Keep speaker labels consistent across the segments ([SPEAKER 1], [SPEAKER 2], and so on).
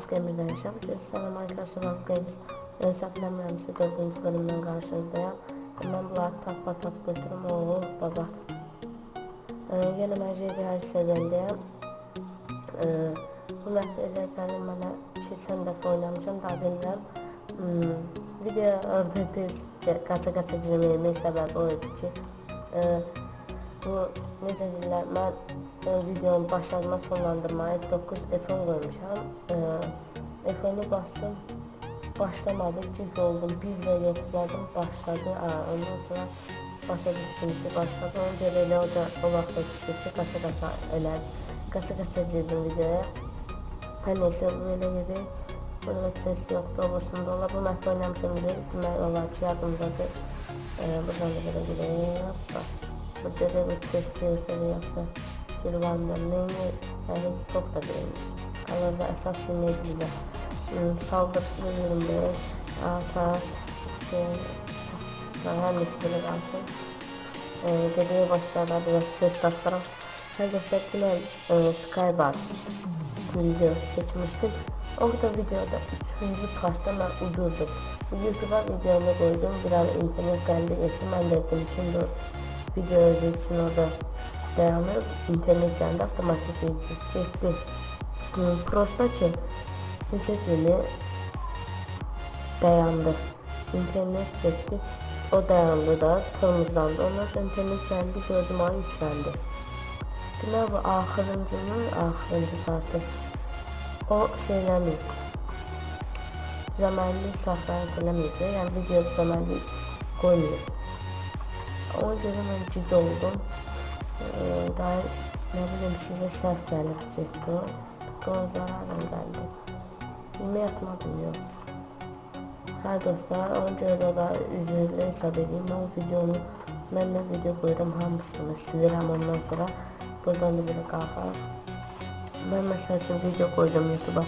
[SPEAKER 1] Gamer'den yaşamışız. Sana Minecraft Survival Games səhvləmirəmsə 4-cü bölümdən qarşınızdayım. Mən bunları tap götürüm. Baba. Yenə mən JD hər seviyəndəyəm. Bu məhv edəklərini mənə keçən dəfə oynamışam, daha bilmirəm. Video orada tez qaça girməyimin səbəbi o idi ki, bu necə deyirlər, mən videonun başladığıma sonlandırmaya F9, F10 qoymuşam. F10'u bastım, başlamadı, gic oldum, bir və yoxladım, başladı. Ondan sonra başa düşdüm ki, başladı. Ona görə elə o vaxtda düşdü ki, qaça elədim. Qaça girdim videoya. Hər neysə, bu elə gedir. Burada ses yoxdur, obusunda ola. Bu məhv oynamışam, demək olar ki, yadımdadır. Buradan da belə gedək. Burada da bir ses göstərir, yoxsa Silvan'dan neyini heç çox da deyilmiş. Qalırda əsas yeni bizə. Saldırısı 25, atak, hər neysə belə qalsın. Geriyə başlarda biraz ses tapdıram. Hər göstərdi mən Skybars videosu çəkmişdim. Orada videoda 3-cü partda mən udurdum. YouTube'a videomu qoydum, bir ara internet gəldi etdim. Mən dedim ki, bu video özü üçün orada dayanır, internet gəldi, avtomatik getdi. Prosta ki, necə deyil, dayandı. İnternet getdi, o dayandı da, kırmızılandı. Ondan sonra internet gəldi, gördüm, ay yükləndi. Demək bu axırıncı partı. O şeyləmir, düzəməllik saxlayıb eləməyib, yəni video düzəməllik qoymuyor. Ona görə mən gic oldum. Daha nə bileyim, sizə səhv gəlib getdi o. Qon zararla gəldi. Bilmə yatmadım, yox. Hə dostlar, ona görə da üzrlü hesab edeyim. Mən o videonu, mən nə video qoyuram, hamısını silirəm ondan sonra. Buradan da belə qalxar. Ben mesela için video koydum YouTube'a.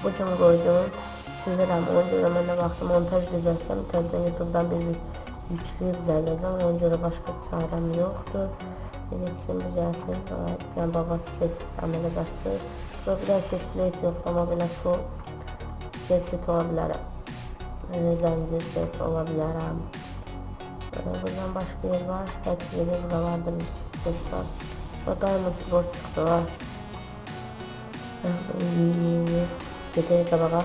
[SPEAKER 1] Bu cüm koydum, silirəm. Ona görə mən nə vaxtsa montaj düzəlsəm, təzədən YouTube'dan bir yükləyib düzəldəcəm. Ona görə başqa çarəm yoxdur. Geçsin, düzəlsin. Yəni babası set əməliyyatdır. Sonra bir daha ses plate yoxdur, amma belə şu set ola bilərəm. Zəncir set ola bilərəm. Buradan başqa yer var. Hər yeri buralardır, ses var. O Diamond Sport çıxdı var. Gedək qabağa.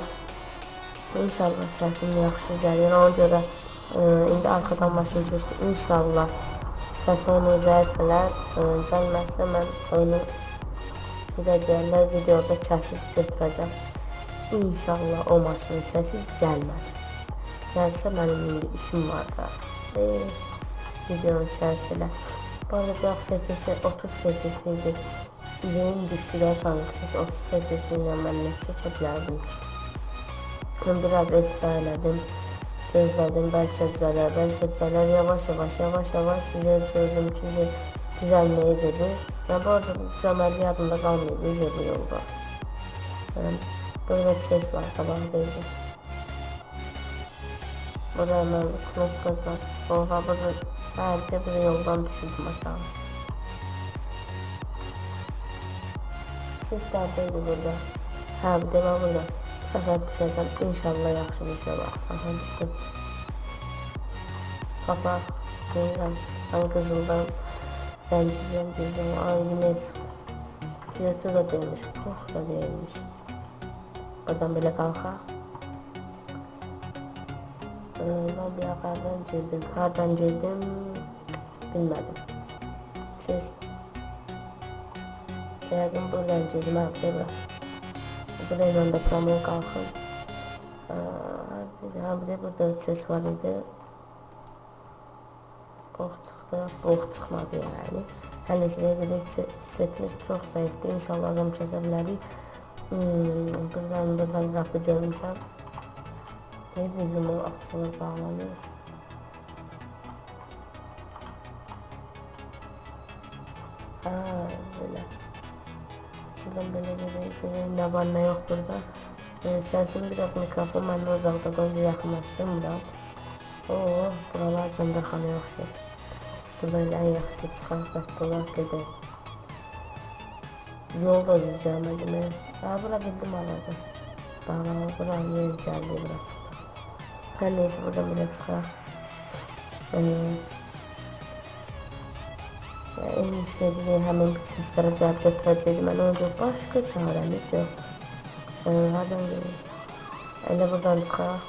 [SPEAKER 1] İnşallah səsim yaxşı gəlir. Ona görə indi arxadan maşın keçdi. İnşallah səs onu zəifələr. Gəlməzsə mən onu deyərlər videoda kəsib götürəcəm. İnşallah o maşının səsi gəlmədi. Gəlsə mənim indi işim var da. Videonun içərisilə. Bu arada FPS 30 FPS idi. İləyim düşdülər kanka. 30 FPS ilə mən nə çəkə bilərdim ki. Ben biraz efsa elədim. Gözlədim, bəlkə düzələr. Yavaş gördüm ki, düzəlməyə gedir. Yəni bu arada düzəlməli yadımda qalmayıb, üzrlü yolda. Böyle bir ses var, qabağdaydı. Burada hemen knopka var. Oha, burada hər bir yoldan düşürdüm aşağı. Ses dərdəydi burada. Hə, bir də mən burada. Bu səfər düşəcəm. İnşallah yaxşı bir şey var. Aha, düşdüm. Qapaq, deyirəm. Sən qızıldan, zəncirdən düzdüm. Ay, günəş. Tiyatı da deyilmiş, pox da deyilmiş. Buradan belə qalxaq. Ben bir yukarıdan girdim. Hardan girdim bilmədim. Ses. Yəqin buradan girdim. Buraya da promoya qalxım. Bir de burada ses var idi. Box çıxdı. Box çıxmadı yəni. Hər neysə belə setimiz çox zəifdir. İnşallah adam kəsə bilərik. Buradan qapı görmüşəm. Ne bildim, o açılır, bağlanıyor. Ha, böyle. Buradan böyle göreyim. Ne var ne yok burada. Sesim biraz mikrofon, ben de uzakta önce yakınlaştım biraz. Oo, buralar cəndərxanaya oxşayır. Buradan en yaxşı çıxan qatdılar gedək. Yol da düzləmədim. Ha, bura bildim aradı. Sağlam buranın yer geldi biraz. Her neyse buradan bile çıkar. En işlediği hemen seslere cevap getirəcəkdim. Mən önce başka çaremiz yok. Hadi elə buradan çıxaq.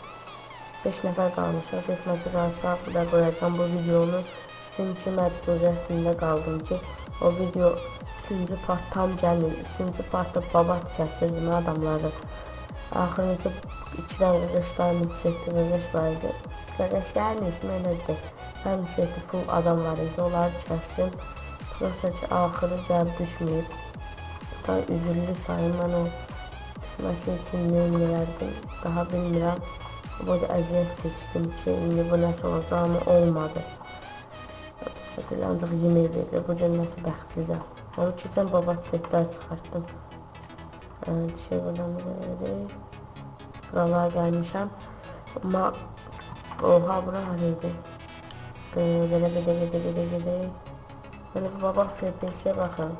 [SPEAKER 1] 5 nəfər qalmışıq. Getməsi qalsa burada qoyacağım bu videonu. Çünki məcburiyyətində qaldım ki, o video 3-cü part tam gəlmir. 3-cü partda babat kəsirdim adamları. Axırıncı 2 dənə qışlar mütsekti qış var idi. Qardaşların ismi elədir. Həm seti full adam var idi. Onları kəsdim. Prosta ki axırı gəlib düşməyib. Da üzüllü sayım mən o düşməsi üçün neylərdim. Daha bilmirəm. Burada əziyyət çəkdim ki, indi bu nəsə olacaq ama olmadı. Ancaq yemək verir. Bu gün nəsə bəxtsizəm. Onu keçən babat setlər çıxartdım. Buradan veririk. Buralara gəlmişəm. Amma oha bura var idi. Belə gedək. Yəni bu baba FPS-yə baxın.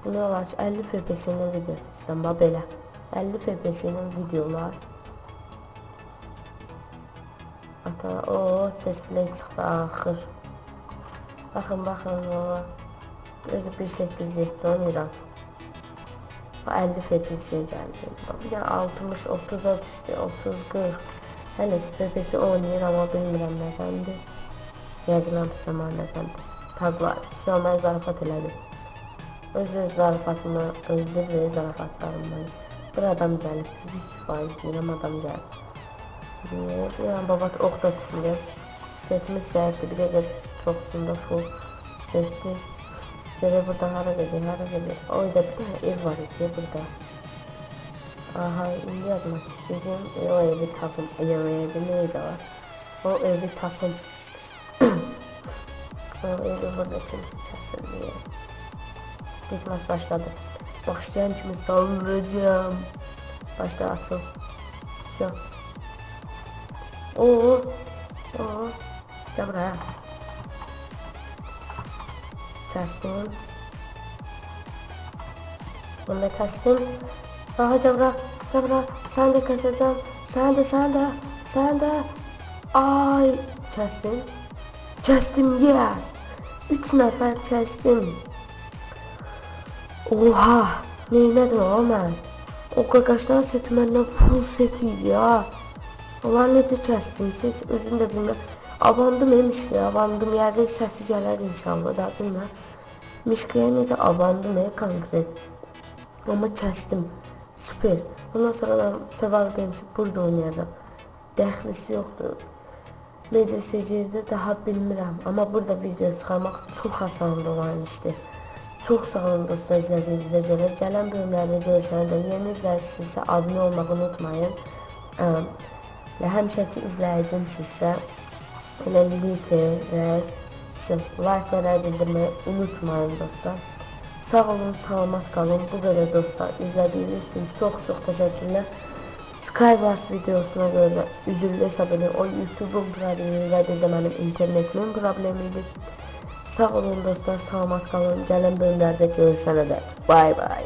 [SPEAKER 1] Bu nə olar ki 50 FPS ilə video çəkirəm. Bax belə 50 FPS ilə videolar. Ata o chestplate çıxdı axır. Baxın o. Özü 1.8.7 oynayıram. 50 FPS-yə gəldi. Bir də 60-30'a düşdü. 30-40. Hələ FPS-i oynayır amma bilmirəm nədəndir. Yəqin zaman nədəndir. Taglar. Mən zarafat elədim. Öz zarafatımı öldür və zarafatlarımdan. Bir adam gəlib. 100% deyirəm adam gəlib. Bir an babat ox da çıxmıyor. Setimiz səhətdir. Bir dəqiqə çoxsunda full setdir. Görə buradan hara gedir. Oyda bir tane ev var idi burada. Aha indi yadıma düşdüyüm. O evi tapım. Evi neydi var? O evi tapım. O evi burada kimsə kəsin diye. Bitmez başladı. Başlayan kimi saldıracağım. Başla açıl. Şu. Oo. Gel buraya. Kestim. Bunu da kestim. Aha cabra. Sen de keseceğim. Sen de. Ay. Kestim yes. 3 nəfər kestim. Oha. Neylədim o mən? O qaqaşlar seti məndən full setiydi ya. Onlar necə kəsdim set özüm də bilməm. Abandım Mişkaya abandım. Yəqin səsi gələr inşallah da bilməm. Mişkaya necə abandım konkret. Amma kəsdim. Süper. Ondan sonra mən Survival Games'i burada oynayacağım. Dəxlisi yoxdur. Necə secirdə daha bilmirəm. Amma burada video çıxarmaq çox asandır olan işdir. Çox sağ olun dostlar izlədiyinizə görə. Gələn bölümlərdə görüşəndə yeni izləyicisi abunə olmağı unutmayın. Və həmişəki izləyicim sizsə elə like və like bildirməyi unutmayın dostlar. Sağ olun, salamat qalın. Bu qədər dostlar. İzlədiyiniz üçün çox təşəkkürlər. Skywars videosuna görə üzüllü hesab edin. O YouTube'un problemi və bir də mənim internetimin problemidir. Sağ olun dostlar, salamat qalın. Gələn bölümlərdə görüşənə dək. Bye bye.